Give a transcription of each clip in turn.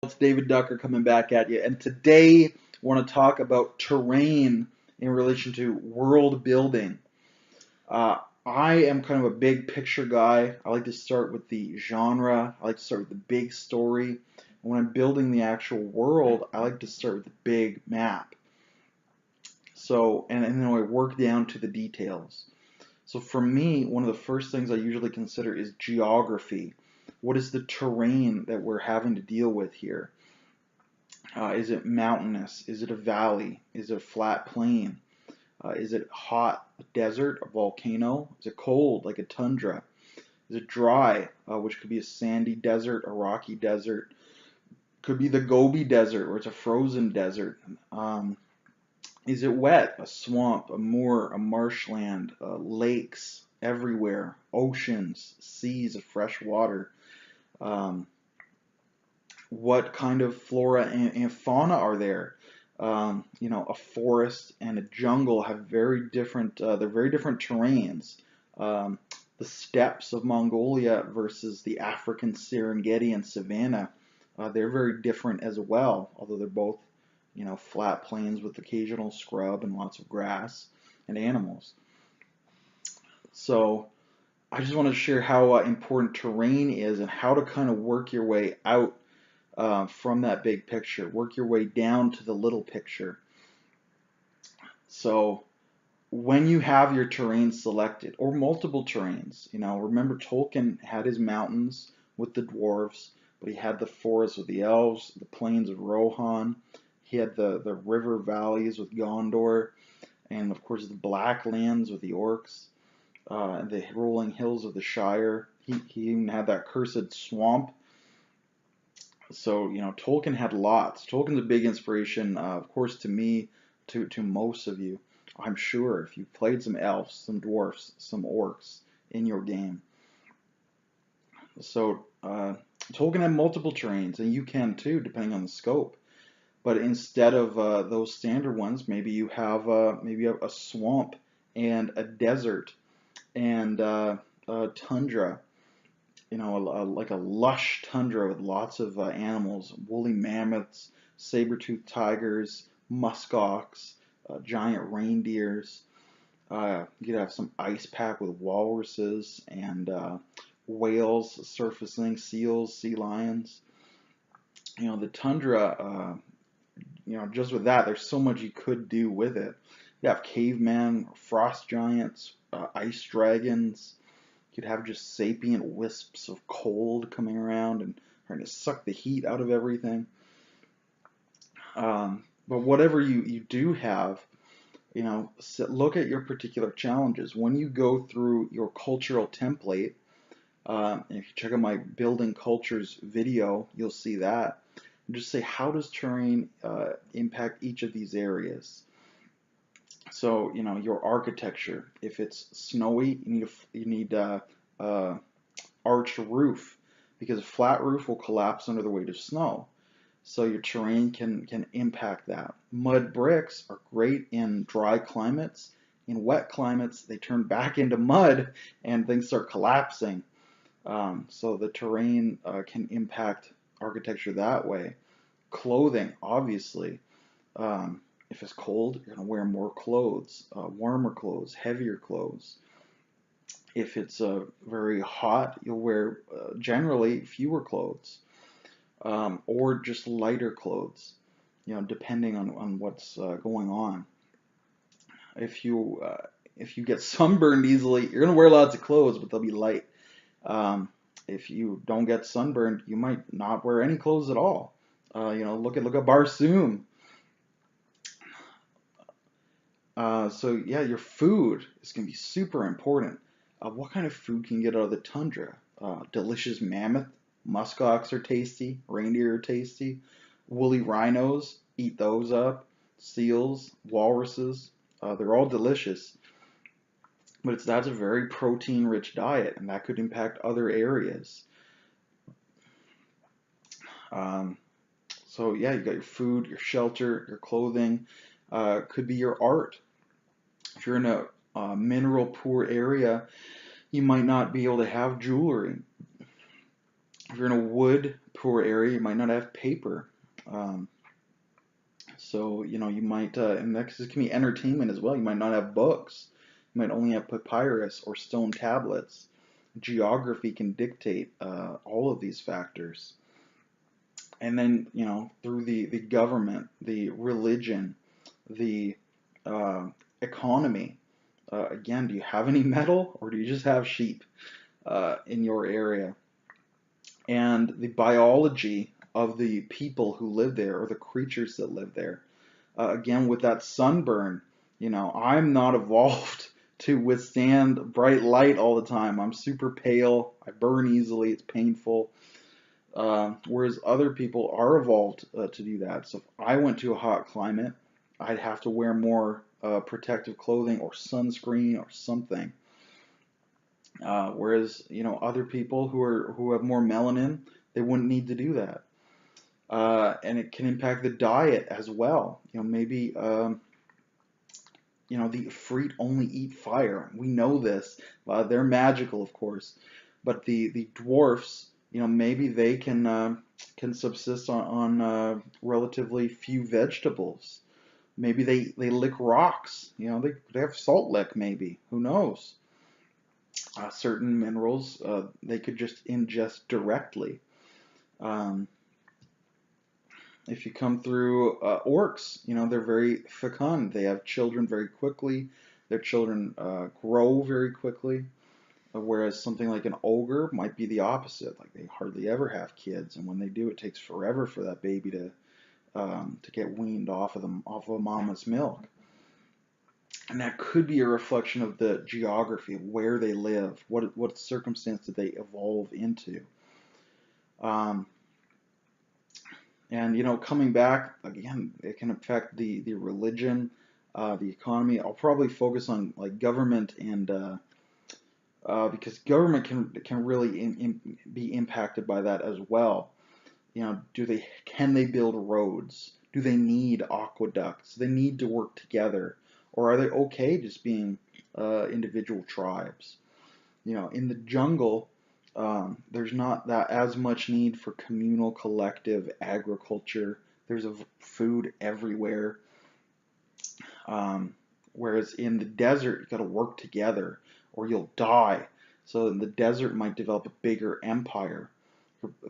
It's David Ducker coming back at you, and today I want to talk about terrain in relation to world building. Uh, I am kind of a big picture guy. I like to start with the genre. I like to start with the big story. When I'm building the actual world, I like to start with the big map. And then I work down to the details. So for me, one of the first things I usually consider is geography. What is the terrain that we're having to deal with here? Is it mountainous? Is it a valley? Is it a flat plain? Is it hot, a desert, a volcano? Is it cold, like a tundra? Is it dry, which could be a sandy desert, a rocky desert? Could be the Gobi Desert, where it's a frozen desert. Is it wet, a swamp, a moor, a marshland, lakes everywhere, oceans, seas of fresh water? Um, what kind of flora and fauna are there? A forest and a jungle have very different. They're very different terrains. Um, the steppes of Mongolia versus the African Serengeti and savanna, they're very different as well. Although they're both, flat plains with occasional scrub and lots of grass and animals. So I just want to share how important terrain is and how to kind of work your way out from that big picture. Work your way down to the little picture. So when you have your terrain selected, or multiple terrains, remember Tolkien had his mountains with the dwarves, but he had the forests with the elves, the plains of Rohan. He had the river valleys with Gondor, and of course the black lands with the orcs, the rolling hills of the Shire. He even had that cursed swamp. So, Tolkien had lots. Tolkien's a big inspiration, of course, to me, to most of you. I'm sure if you played some elves, some dwarfs, some orcs in your game. So, Tolkien had multiple terrains, and you can too, depending on the scope. But instead of those standard ones, maybe you have a swamp and a desert and a tundra, like a lush tundra with lots of animals, woolly mammoths, saber-toothed tigers, muskox, giant reindeers. You could have some ice pack with walruses and whales surfacing, seals, sea lions. The tundra, just with that, there's so much you could do with it. You have cavemen, frost giants, ice dragons. You could have just sapient wisps of cold coming around and trying to suck the heat out of everything. But whatever you do have, look at your particular challenges. When you go through your cultural template, if you check out my Building Cultures video, you'll see that. And just say, how does terrain impact each of these areas? So, your architecture. If it's snowy, you need arched roof because a flat roof will collapse under the weight of snow. So your terrain can impact that. Mud bricks are great in dry climates. In wet climates, they turn back into mud and things start collapsing. So the terrain can impact architecture that way. Clothing, obviously. If it's cold, you're going to wear more clothes, warmer clothes, heavier clothes. If it's very hot, you'll wear generally fewer clothes, or just lighter clothes, depending on what's going on. If you get sunburned easily, you're gonna wear lots of clothes, but they'll be light. If you don't get sunburned, you might not wear any clothes at all. Look at Barsoom. So yeah, your food is gonna be super important. What kind of food can you get out of the tundra? Delicious mammoth, muskox are tasty, reindeer are tasty, woolly rhinos, eat those up, seals, walruses, they're all delicious. But that's a very protein-rich diet, and that could impact other areas. Um, so yeah, you got your food, your shelter, your clothing, could be your art. If you're in a mineral poor area, you might not be able to have jewelry. If you're in a wood poor area, you might not have paper. Um, so, you might, and that can be entertainment as well. You might not have books. You might only have papyrus or stone tablets. Geography can dictate all of these factors. And then, through the government, the religion, the uh, economy. Again, do you have any metal or do you just have sheep in your area? And the biology of the people who live there or the creatures that live there. Again, with that sunburn, I'm not evolved to withstand bright light all the time. I'm super pale. I burn easily. It's painful. Whereas other people are evolved to do that. So if I went to a hot climate, I'd have to wear more protective clothing or sunscreen or something. Whereas other people who have more melanin, they wouldn't need to do that. And it can impact the diet as well. Maybe the Efreet only eat fire. We know this. They're magical, of course, but the dwarfs, maybe they can subsist on relatively few vegetables. Maybe they lick rocks. They have salt lick. Maybe, who knows? Certain minerals they could just ingest directly. Um, if you come through orcs, they're very fecund. They have children very quickly. Their children grow very quickly. Whereas something like an ogre might be the opposite. Like they hardly ever have kids, and when they do, it takes forever for that baby to get weaned off of a mama's milk. And that could be a reflection of the geography of where they live, what circumstance did they evolve into. Um, and coming back again, it can affect the religion, the economy. I'll probably focus on like government and because government can really be impacted by that as well. Can they build roads? Do they need aqueducts? Do they need to work together, or are they okay just being individual tribes? In the jungle, there's not that as much need for communal, collective agriculture. There's food everywhere. Whereas in the desert, you got to work together or you'll die. So the desert might develop a bigger empire.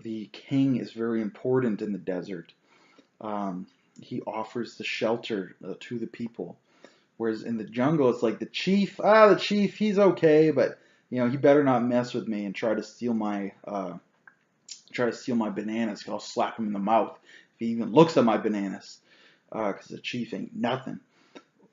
The king is very important in the desert. He offers the shelter to the people. Whereas in the jungle, it's like the chief, he's okay, but he better not mess with me and try to steal my bananas. 'Cause I'll slap him in the mouth if he even looks at my bananas. Because the chief ain't nothing.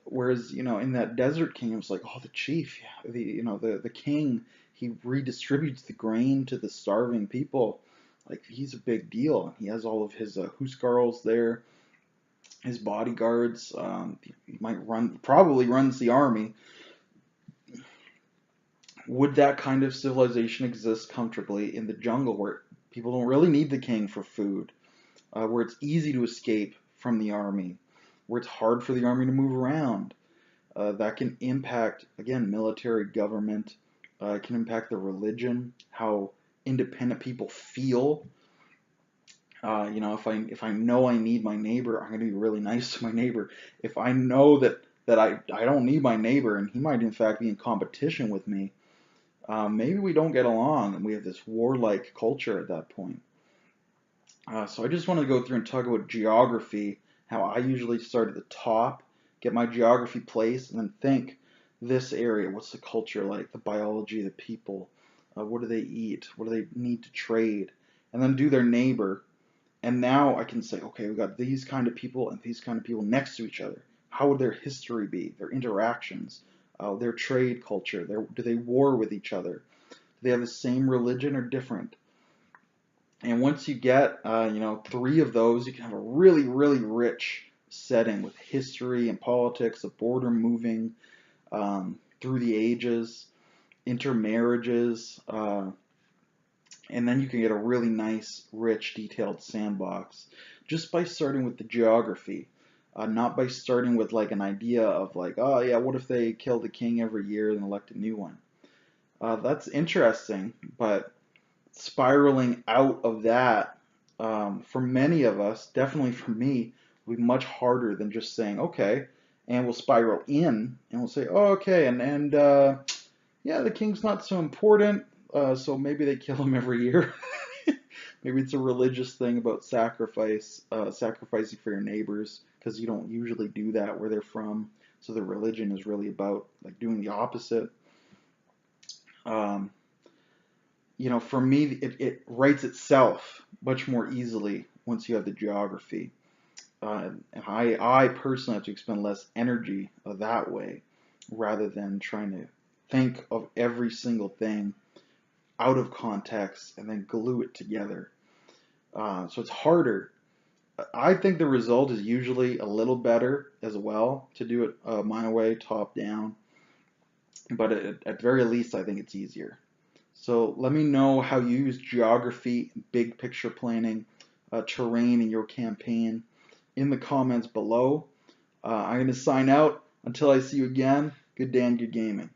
Whereas in that desert kingdom, it's like, oh, the chief, yeah, the king, he redistributes the grain to the starving people. Like he's a big deal. He has all of his huskarls there, his bodyguards. He probably runs the army. Would that kind of civilization exist comfortably in the jungle where people don't really need the king for food, where it's easy to escape from the army, where it's hard for the army to move around? That can impact, again, military, government. It can impact the religion, how independent people feel. If I know I need my neighbor, I'm going to be really nice to my neighbor. If I know that I don't need my neighbor and he might in fact be in competition with me, maybe we don't get along and we have this warlike culture at that point. So I just want to go through and talk about geography, how I usually start at the top, get my geography place, and then think this area, what's the culture like, the biology of the people, what do they eat, what do they need to trade, and then do their neighbor. And now I can say, okay, we've got these kind of people and these kind of people next to each other. How would their history be, their interactions, their trade culture, do they war with each other? Do they have the same religion or different? And once you get, 3 of those, you can have a really, really rich setting with history and politics, the border moving through the ages, intermarriages, and then you can get a really nice, rich, detailed sandbox just by starting with the geography, not by starting with like an idea of like, oh yeah, what if they killed a king every year and elect a new one? That's interesting, but spiraling out of that, for many of us, definitely for me, will be much harder than just saying, okay, and we'll spiral in and we'll say, oh, okay, and yeah, the king's not so important, so maybe they kill him every year. Maybe it's a religious thing about sacrificing for your neighbors, because you don't usually do that where they're from. So the religion is really about like doing the opposite. Um, for me, it writes itself much more easily once you have the geography. And I personally have to expend less energy that way, rather than trying to think of every single thing out of context and then glue it together. So it's harder. I think the result is usually a little better as well to do it my way, top down. But at very least, I think it's easier. So let me know how you use geography, big picture planning, terrain in your campaign in the comments below. I'm going to sign out. Until I see you again, good day and good gaming.